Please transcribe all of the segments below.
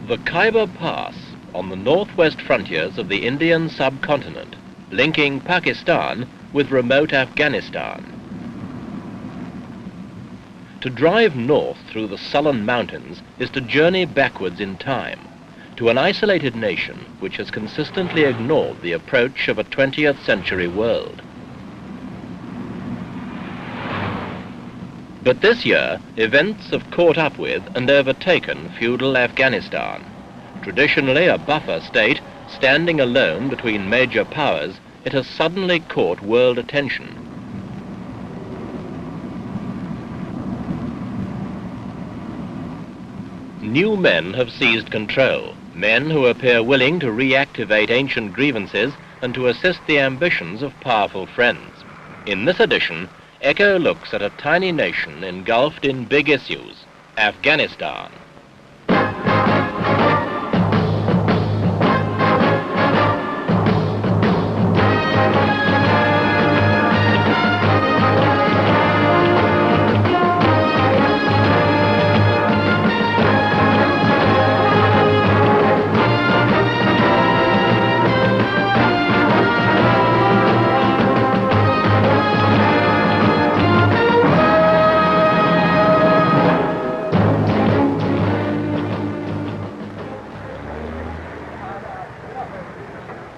The Khyber Pass on the northwest frontiers of the Indian subcontinent, linking Pakistan with remote Afghanistan. To drive north through the sullen mountains is to journey backwards in time, to an isolated nation which has consistently ignored the approach of a 20th century world. But this year, events have caught up with and overtaken feudal Afghanistan. Traditionally a buffer state, standing alone between major powers, it has suddenly caught world attention. New men have seized control, men who appear willing to reactivate ancient grievances and to assist the ambitions of powerful friends. In this edition, Echo looks at a tiny nation engulfed in big issues, Afghanistan.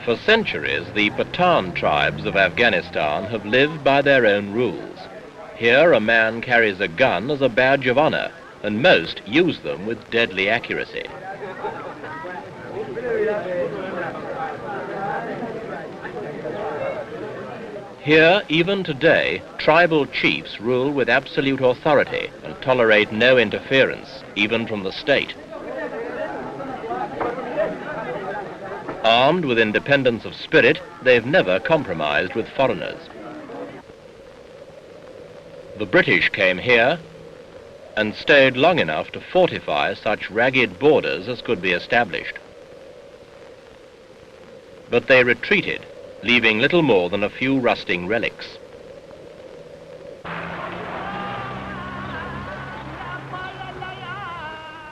For centuries, the Pathan tribes of Afghanistan have lived by their own rules. Here, a man carries a gun as a badge of honor, and most use them with deadly accuracy. Here, even today, tribal chiefs rule with absolute authority and tolerate no interference, even from the state. Armed with independence of spirit, they've never compromised with foreigners. The British came here and stayed long enough to fortify such ragged borders as could be established. But they retreated, leaving little more than a few rusting relics.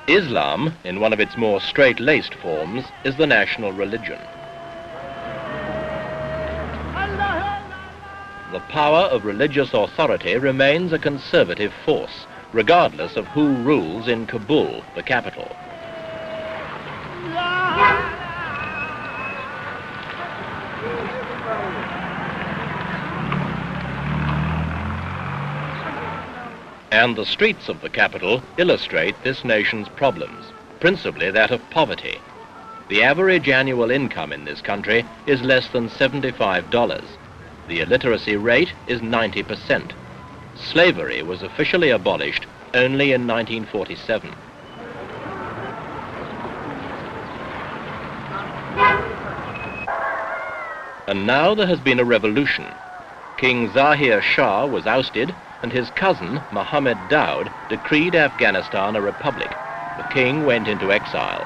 Islam, in one of its more straight-laced forms, is the national religion. The power of religious authority remains a conservative force, regardless of who rules in Kabul, the capital. And the streets of the capital illustrate this nation's problems, principally that of poverty. The average annual income in this country is less than $75. The illiteracy rate is 90%. Slavery was officially abolished only in 1947. And now there has been a revolution. King Zahir Shah was ousted, and his cousin, Mohammed Daud, decreed Afghanistan a republic. The king went into exile.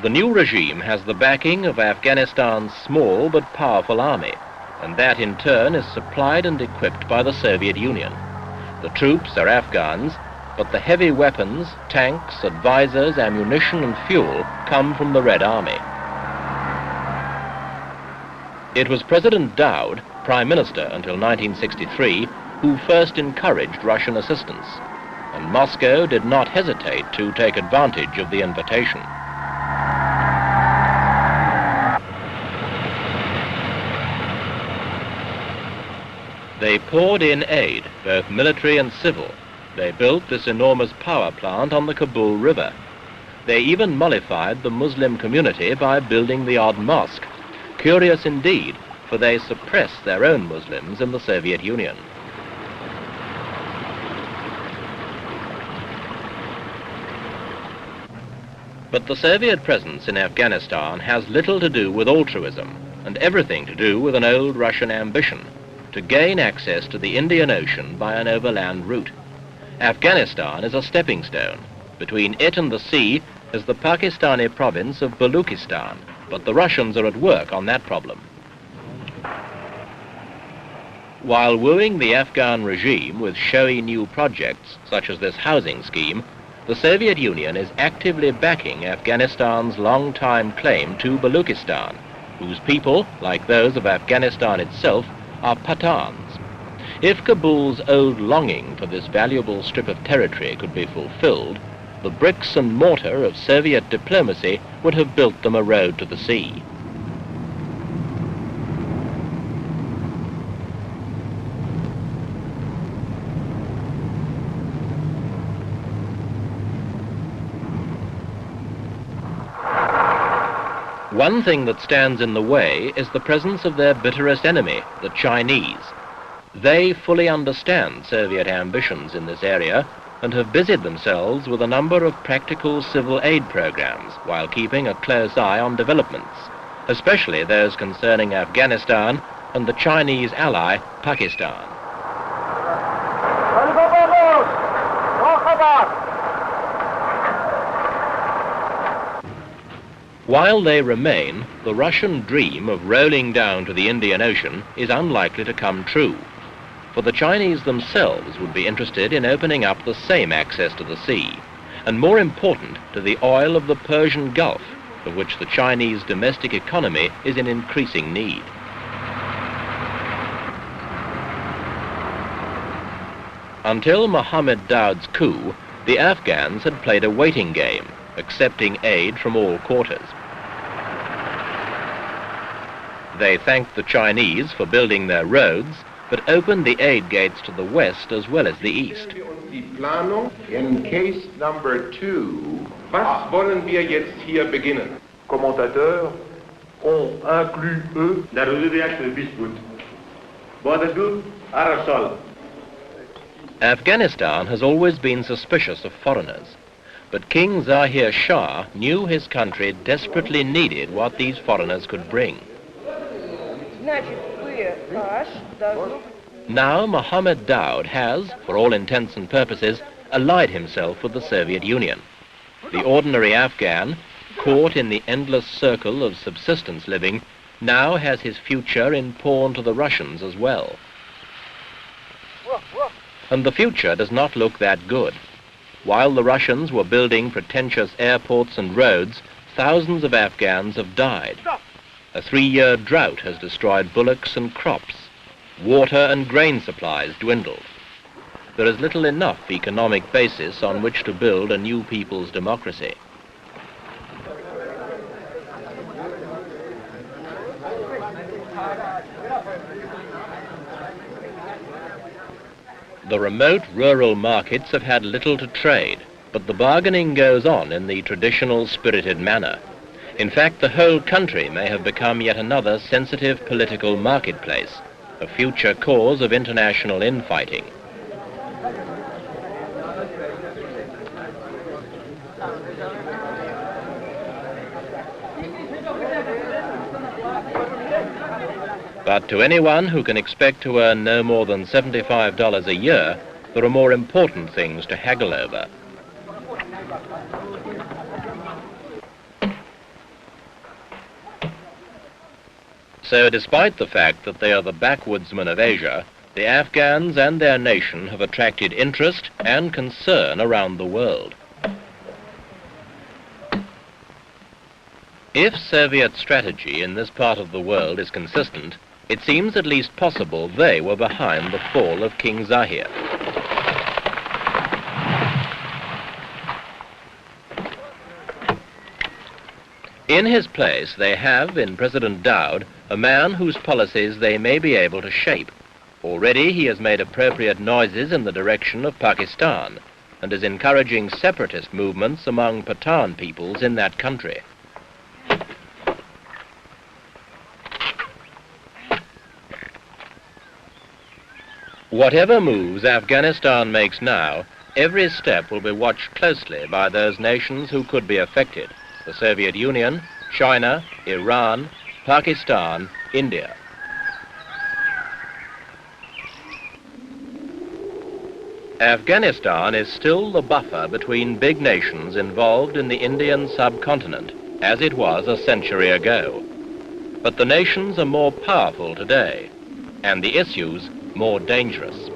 The new regime has the backing of Afghanistan's small but powerful army, and that in turn is supplied and equipped by the Soviet Union. The troops are Afghans, but the heavy weapons, tanks, advisors, ammunition and fuel come from the Red Army. It was President Daud, Prime Minister until 1963, who first encouraged Russian assistance, and Moscow did not hesitate to take advantage of the invitation. They poured in aid, both military and civil. They built this enormous power plant on the Kabul River. They even mollified the Muslim community by building the odd mosque. Curious indeed, for they suppressed their own Muslims in the Soviet Union. But the Soviet presence in Afghanistan has little to do with altruism, and everything to do with an old Russian ambition, to gain access to the Indian Ocean by an overland route. Afghanistan is a stepping stone. Between it and the sea is the Pakistani province of Baluchistan, but the Russians are at work on that problem. While wooing the Afghan regime with showy new projects, such as this housing scheme, the Soviet Union is actively backing Afghanistan's long-time claim to Baluchistan, whose people, like those of Afghanistan itself, are Pathans. If Kabul's old longing for this valuable strip of territory could be fulfilled, the bricks and mortar of Soviet diplomacy would have built them a road to the sea. One thing that stands in the way is the presence of their bitterest enemy, the Chinese. They fully understand Soviet ambitions in this area and have busied themselves with a number of practical civil aid programs while keeping a close eye on developments, especially those concerning Afghanistan and the Chinese ally, Pakistan. While they remain, the Russian dream of rolling down to the Indian Ocean is unlikely to come true, for the Chinese themselves would be interested in opening up the same access to the sea, and more important, to the oil of the Persian Gulf, of which the Chinese domestic economy is in increasing need. Until Mohammed Daoud's coup, the Afghans had played a waiting game, accepting aid from all quarters. They thanked the Chinese for building their roads, but opened the aid gates to the west as well as the east. In case number 2, was wollen wir jetzt hier beginnen? Commentateurs ont inclus eux در حدود 120 بود. بعد از او ارسال. Afghanistan has always been suspicious of foreigners, but King Zahir Shah knew his country desperately needed what these foreigners could bring. Now Mohammed Daoud has, for all intents and purposes, allied himself with the Soviet Union. The ordinary Afghan, caught in the endless circle of subsistence living, now has his future in pawn to the Russians as well. And the future does not look that good. While the Russians were building pretentious airports and roads, thousands of Afghans have died. A 3-year drought has destroyed bullocks and crops. Water and grain supplies dwindled. There is little enough economic basis on which to build a new people's democracy. The remote rural markets have had little to trade, but the bargaining goes on in the traditional spirited manner. In fact, the whole country may have become yet another sensitive political marketplace, a future cause of international infighting. But to anyone who can expect to earn no more than $75 a year, there are more important things to haggle over. So despite the fact that they are the backwoodsmen of Asia, the Afghans and their nation have attracted interest and concern around the world. If Soviet strategy in this part of the world is consistent, it seems at least possible they were behind the fall of King Zahir. In his place, they have, in President Daoud, a man whose policies they may be able to shape. Already he has made appropriate noises in the direction of Pakistan and is encouraging separatist movements among Pathan peoples in that country. Whatever moves Afghanistan makes now, every step will be watched closely by those nations who could be affected: the Soviet Union, China, Iran, Pakistan, India. Afghanistan is still the buffer between big nations involved in the Indian subcontinent, as it was a century ago. But the nations are more powerful today, and the issues more dangerous.